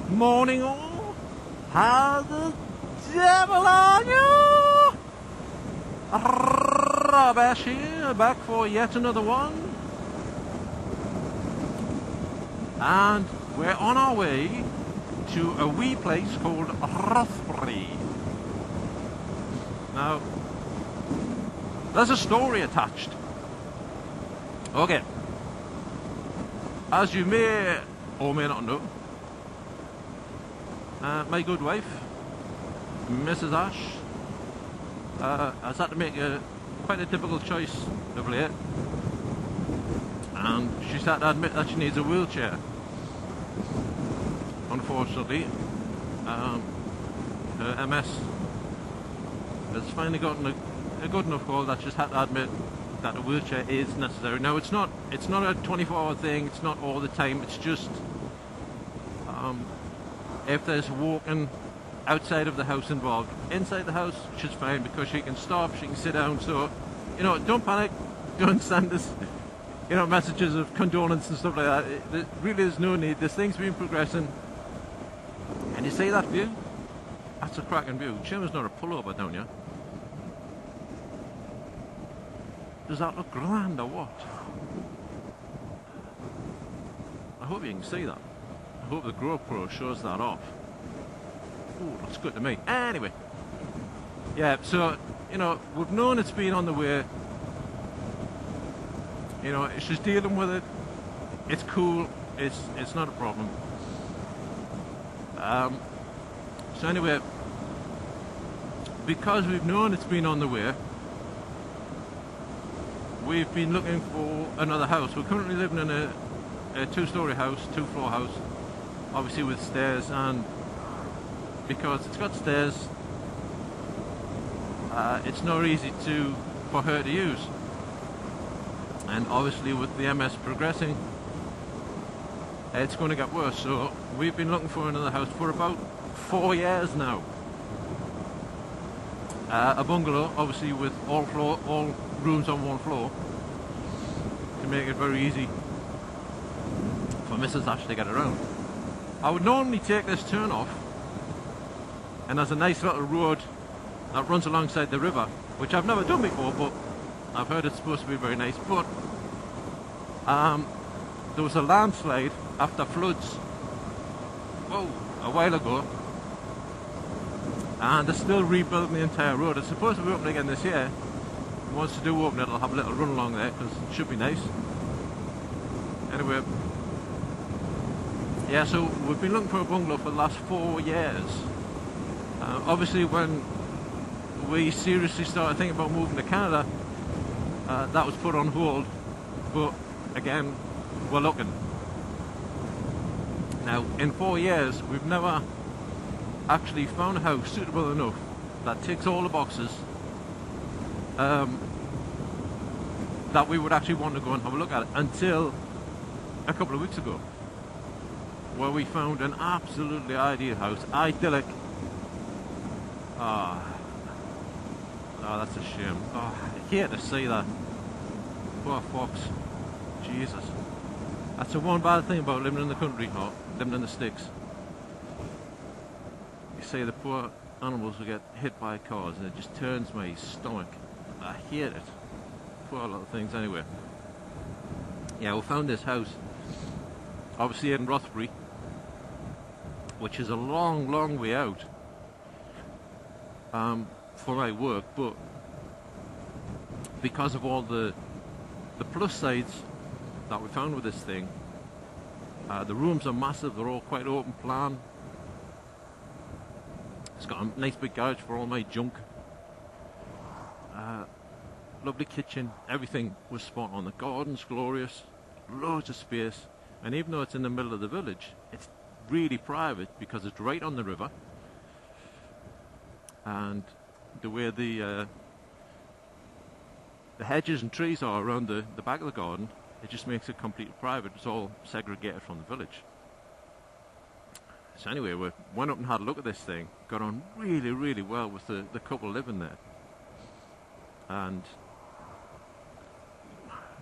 Morning all. How the devil are you? Rubbish here, back for yet another one. And we're on our way to a wee place called Rothbury. Now, there's a story attached. Okay. As you may or may not know, my good wife, Mrs. Ash, has had to make quite a difficult choice of late, and she's had to admit that she needs a wheelchair. Unfortunately, her MS has finally gotten a good enough hold that she's had to admit that a wheelchair is necessary. Now, it's not a 24-hour thing. It's not all the time. It's just if there's walking outside of the house involved. Inside the house, she's fine because she can stop, she can sit down. So, don't panic. Don't send us, messages of condolence and stuff like that. There really is no need. This thing's been progressing. And you see that view? That's a cracking view. Chim's not a pullover, don't you? Does that look grand or what? I hope you can see that. I hope the GoPro shows that off. Ooh, looks good to me. Anyway. Yeah, so, we've known it's been on the way. She's dealing with it. It's cool. It's not a problem. So anyway, because we've known it's been on the way, we've been looking for another house. We're currently living in a two-story house, two-floor house, obviously with stairs, and because it's got stairs, it's not easy for her to use. And obviously with the MS progressing, it's going to get worse. So we've been looking for another house for about 4 years now. A bungalow, obviously with all rooms on one floor, to make it very easy for Mrs. Ash to get around. I would normally take this turn off, and there's a nice little road that runs alongside the river, which I've never done before, but I've heard it's supposed to be very nice. But there was a landslide after floods a while ago, and they're still rebuilding the entire road. It's supposed to be open again this year. Once they do open it, I'll have a little run along there because it should be nice. Anyway, yeah, so we've been looking for a bungalow for the last 4 years. Obviously, when we seriously started thinking about moving to Canada, that was put on hold, but again, we're looking. Now, in 4 years, we've never actually found a house suitable enough that ticks all the boxes that we would actually want to go and have a look at it, until a couple of weeks ago, where we found an absolutely ideal house, idyllic. Oh, that's a shame. Oh, I hate to see that. Poor fox. Jesus. That's the one bad thing about living in the country, or living in the sticks. You see the poor animals who get hit by cars, and it just turns my stomach. I hate it. Poor little things. Anyway. Yeah, we found this house, obviously in Rothbury, which is a long, long way out for my work, but because of all the plus sides that we found with this thing, the rooms are massive. They're all quite open plan. It's got a nice big garage for all my junk. Lovely kitchen. Everything was spot on. The garden's glorious. Loads of space. And even though it's in the middle of the village, it's really private because it's right on the river. And the way the hedges and trees are around the back of the garden, it just makes it completely private. It's all segregated from the village. So anyway, we went up and had a look at this thing. Got on really, really well with the couple living there. And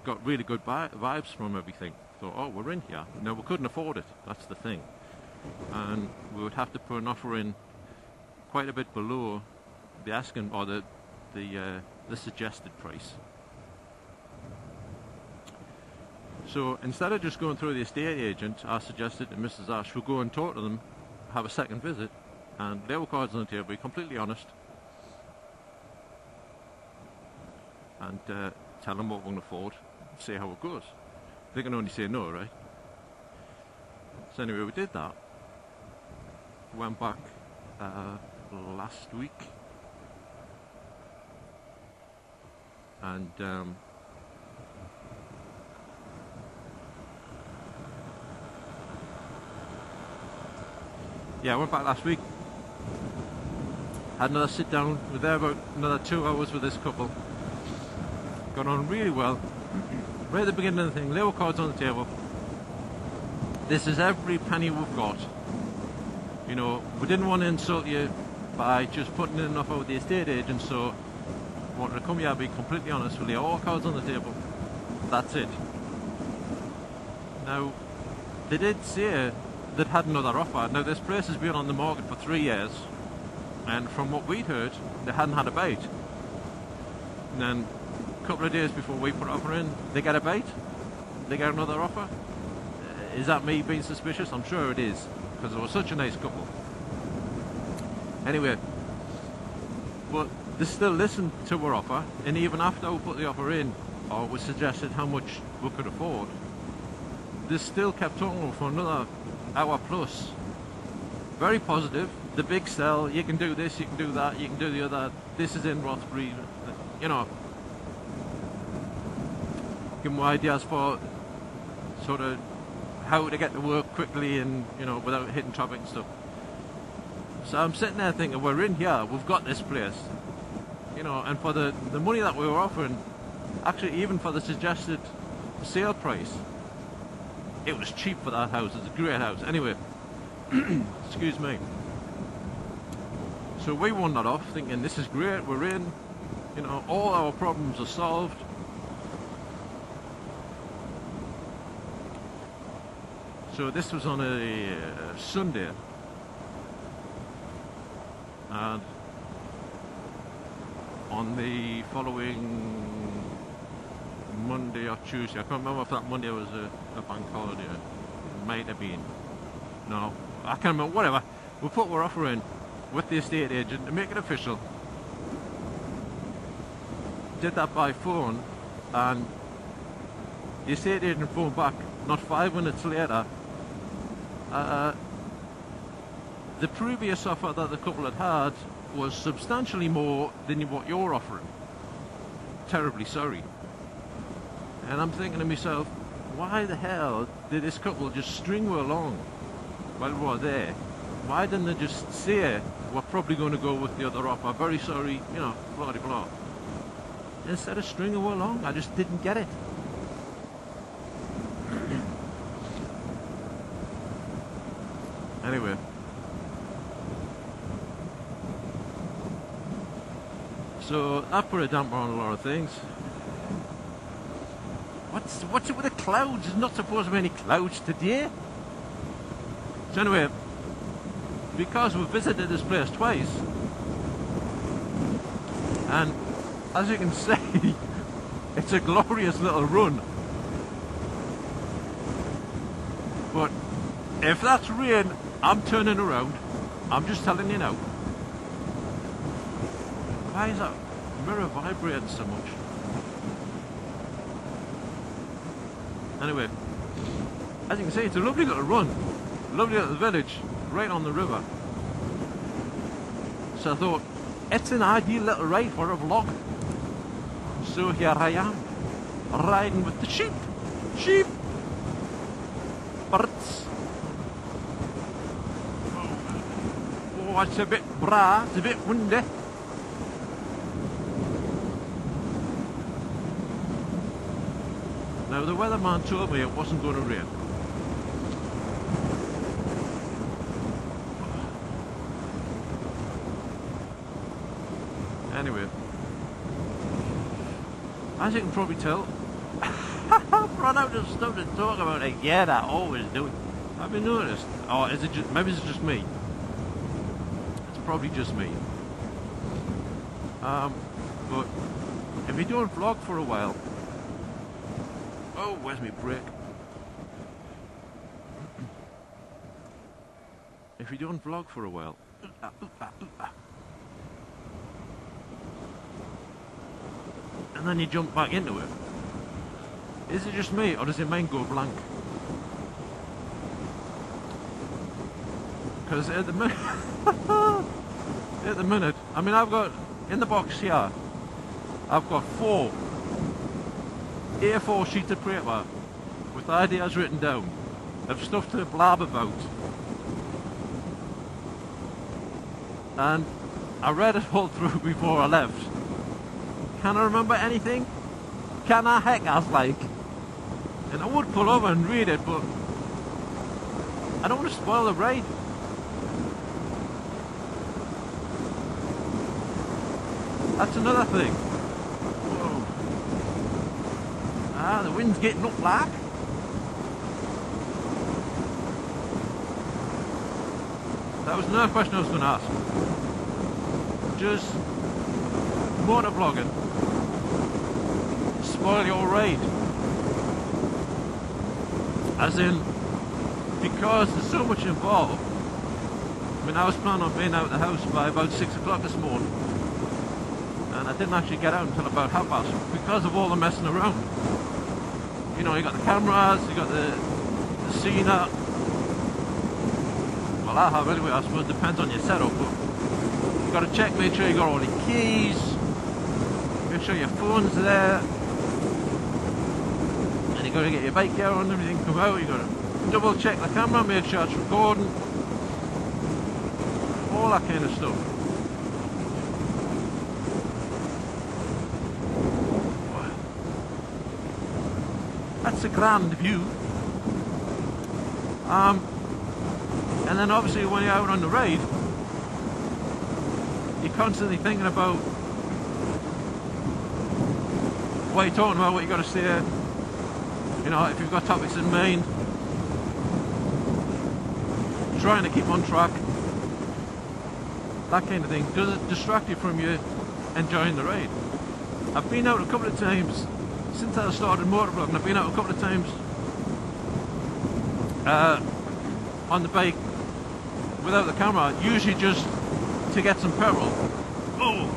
got really good vibes from everything. Thought, oh, we're in here. No, we couldn't afford it. That's the thing. and we would have to put an offer in quite a bit below the asking or the suggested price. So instead of just going through the estate agent, I suggested to Mrs. Ash we go and talk to them, have a second visit, and lay our cards on the table, be completely honest, and tell them what we can afford, see how it goes. They can only say no, right? So anyway, we did that. Went back last week, and yeah, I went back last week. Had another sit down. We were there about another 2 hours with this couple. Got on really well. Right at the beginning of the thing, lay our cards on the table. This is every penny we've got. You know, we didn't want to insult you by just putting in an offer with the estate agent, so we wanted to come here and be completely honest. We lay all cards on the table. That's it. Now, they did say they'd had another offer. Now, this place has been on the market for 3 years, and from what we'd heard, they hadn't had a bite. And then a couple of days before we put an offer in, they get a bite. They get another offer. Is that me being suspicious? I'm sure it is, because they were such a nice couple. Anyway, but they still listened to our offer, and even after we put the offer in, or we suggested how much we could afford, they still kept talking for another hour plus. Very positive. The big sell, you can do this, you can do that, you can do the other, this is in Rothbury, you know. Give them ideas for sort of how to get to work quickly and, you know, without hitting traffic and stuff. So I'm sitting there thinking, we're in here, we've got this place, you know, and for the money that we were offering, actually even for the suggested sale price, it was cheap for that house. It's a great house. Anyway, excuse me. So we wandered off thinking, this is great, we're in, you know, all our problems are solved. So this was on a Sunday, and on the following Monday or Tuesday, I can't remember if that Monday was a bank holiday. It might have been. No, I can't remember. Whatever. We put our offer in with the estate agent to make it official. Did that by phone, and the estate agent phoned back not 5 minutes later. The previous offer that the couple had was substantially more than what you're offering. Terribly sorry. And I'm thinking to myself, why the hell did this couple just string we along while we were there? Why didn't they just say, we're probably going to go with the other offer, very sorry, you know, blah blah blah. Instead of stringing we along, I just didn't get it. Anyway, so that put a damper on a lot of things. What's it with the clouds? There's not supposed to be any clouds today. So anyway, because we've visited this place twice, and as you can see, it's a glorious little run. But if that's rain, I'm turning around. I'm just telling you now. Why is that mirror vibrating so much? Anyway, as you can see, it's a lovely little run, lovely little village, right on the river. So I thought, it's an ideal little ride for a vlog. So here I am, riding with the sheep. Sheep! Birds. Oh, it's a bit bra, it's a bit windy. Now the weatherman told me it wasn't going to rain. Anyway, as you can probably tell, I've run out of stuff to talk about again. I always do. Have you noticed? Or is it just, maybe it's just me. It's probably just me. But if you don't vlog for a while, oh, where's my brake? If you don't vlog for a while, and then you jump back into it, is it just me, or does your mind go blank? Because at the minute, I mean, I've got in the box here, I've got 4 A4 sheets of paper with ideas written down of stuff to blab about, and I read it all through before I left. Can I remember anything? Can I heck as like? And I would pull over and read it, but I don't want to spoil the ride. That's another thing. Whoa. Ah, the wind's getting up black. That was another question I was going to ask. Does MotoVlogging spoil your ride? As in, because there's so much involved. I mean, I was planning on being out of the house by about 6 o'clock this morning, and I didn't actually get out until about 1:30 because of all the messing around. You know, you got the cameras, you got the scene up. Well, I have anyway, I suppose it depends on your setup, but you got to check, make sure you got all your keys, make sure your phone's there, and you got to get your bike gear on, everything come out, you got to double check the camera, make sure it's recording, all that kind of stuff. That's a grand view. And then obviously when you're out on the ride, you're constantly thinking about what you're talking about, what you got to say. You know, if you've got topics in mind, trying to keep on track, that kind of thing. Does it distract you from you enjoying the ride? I've been out a couple of times since I started MotoVlogging. I've been out a couple of times on the bike without the camera, usually just to get some petrol. Oh,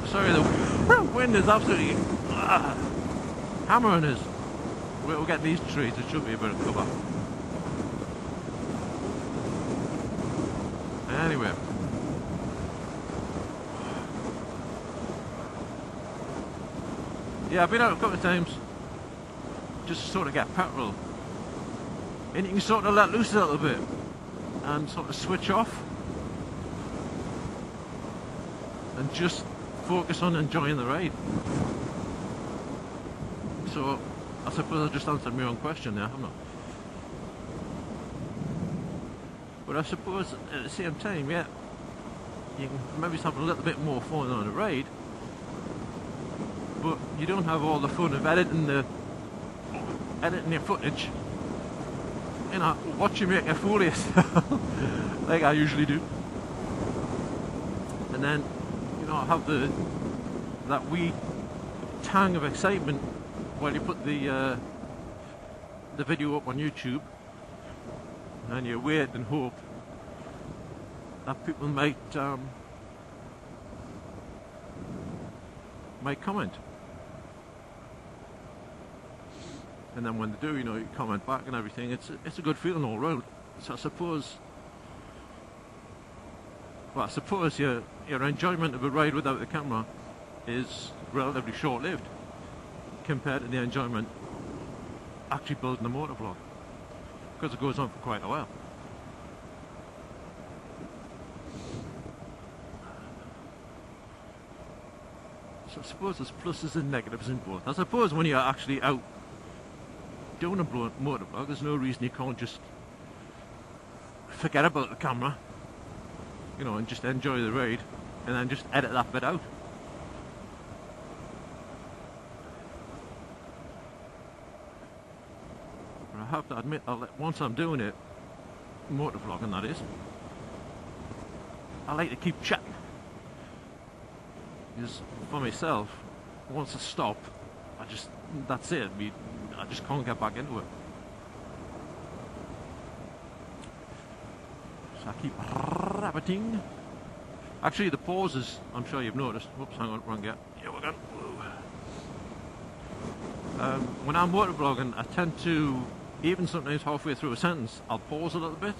sorry, the wind is absolutely hammering us. We'll get these trees, there should be a bit of cover. Anyway, yeah, I've been out a couple of times just to sort of get petrol, and you can sort of let loose a little bit and sort of switch off and just focus on enjoying the ride. So I suppose I just answered my own question there, haven't I? But I suppose at the same time, yeah, you can maybe have a little bit more fun on a ride, but you don't have all the fun of editing your footage. You know, watch you make a fool of yourself, like I usually do, and then, you know, have that wee tang of excitement while you put the video up on YouTube, and you wait and hope that people might comment. And then when they do, you know, you comment back and everything. It's a good feeling all round. So I suppose your enjoyment of a ride without the camera is relatively short-lived compared to the enjoyment actually building a motovlog, because it goes on for quite a while. So I suppose there's pluses and negatives in both. I suppose when you're actually out doing a motovlog, there's no reason you can't just forget about the camera, you know, and just enjoy the ride, and then just edit that bit out. have to admit, once I'm doing it, MotoVlogging that is, I like to keep chatting. Because for myself, once I stop, that's it. I just can't get back into it. So I keep rabbiting. Actually, the pauses, I'm sure you've noticed. Whoops, hang on, wrong gear. Here we go. When I'm motovlogging, I tend to, even sometimes halfway through a sentence, I'll pause a little bit.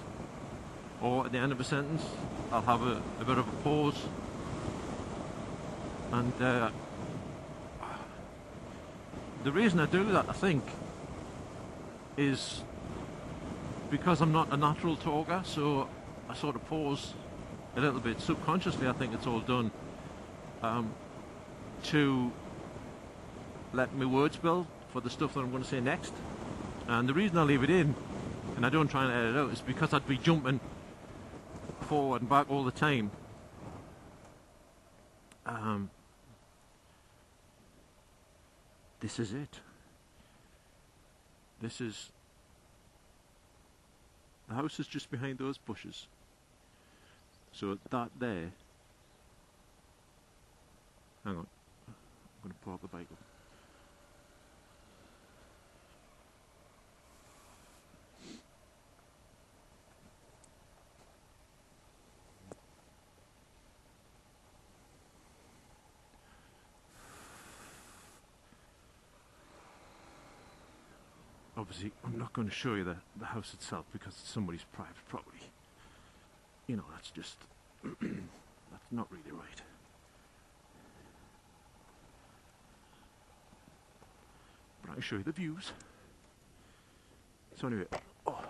Or at the end of a sentence, I'll have a bit of a pause. And the reason I do that, I think, is because I'm not a natural talker, so I sort of pause a little bit. Subconsciously, I think it's all done to let my words build for the stuff that I'm going to say next. And the reason I leave it in, and I don't try and edit it out, is because I'd be jumping forward and back all the time. This is it. This is... The house is just behind those bushes. So that there... Hang on. I'm going to park the bike up. Obviously, I'm not going to show you the house itself because it's somebody's private property. You know, that's just... that's not really right. But I can show you the views. So anyway... Oh.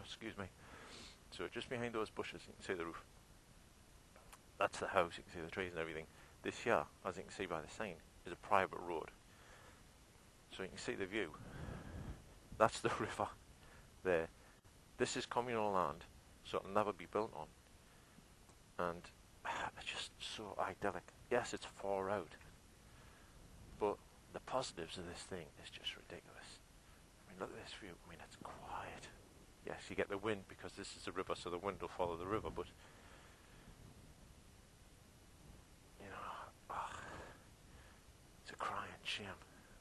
Excuse me. So just behind those bushes, you can see the roof. That's the house, you can see the trees and everything. This here, as you can see by the sign, is a private road. So you can see the view. That's the river there. This is communal land, so it'll never be built on. And it's just so idyllic. Yes, it's far out, but the positives of this thing is just ridiculous. I mean, look at this view. I mean, it's quiet. Yes, you get the wind because this is a river, so the wind will follow the river, but you know, it's a crying shame.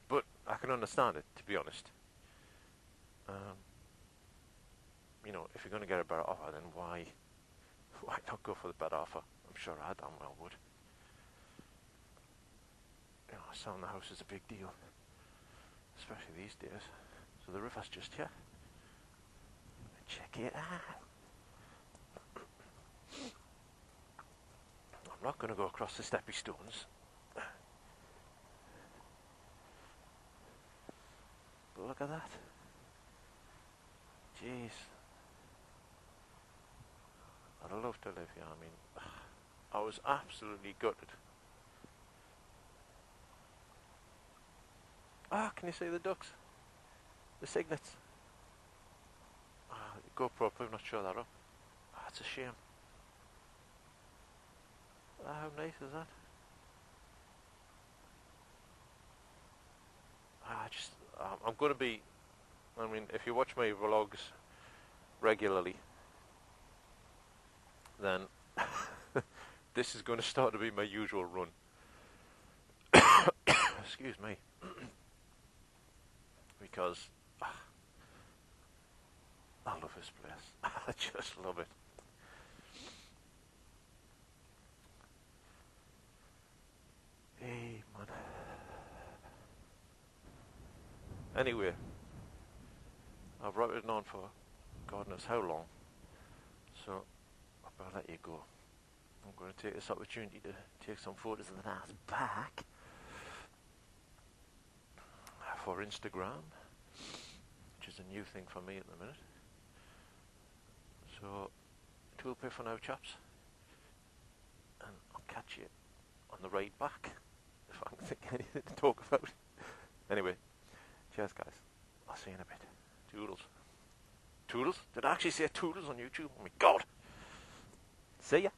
But I can understand it, to be honest. You know, if you're going to get a better offer, then why not go for the better offer? I'm sure I damn well would. You know, selling the house is a big deal, especially these days. So the river's just here. Check it out. I'm not going to go across the steppy stones. But look at that. Jeez. I'd love to live here. I mean, I was absolutely gutted. Can you see the ducks? The cygnets. GoPro probably not show that up. It's a shame. How nice is that? I'm going to be, I mean, if you watch my vlogs regularly, then this is going to start to be my usual run. Excuse me. Because I love this place. I just love it. Hey, man. Anyway, I've ridden on for God knows how long, so I better let you go. I'm going to take this opportunity to take some photos of the nice back for Instagram, which is a new thing for me at the minute. So, it will pay for now, chaps, and I'll catch you on the ride back if I can think of anything to talk about. Anyway, cheers, guys. I'll see you in a bit. Toodles. Toodles? Did I actually say toodles on YouTube? Oh my God. See ya.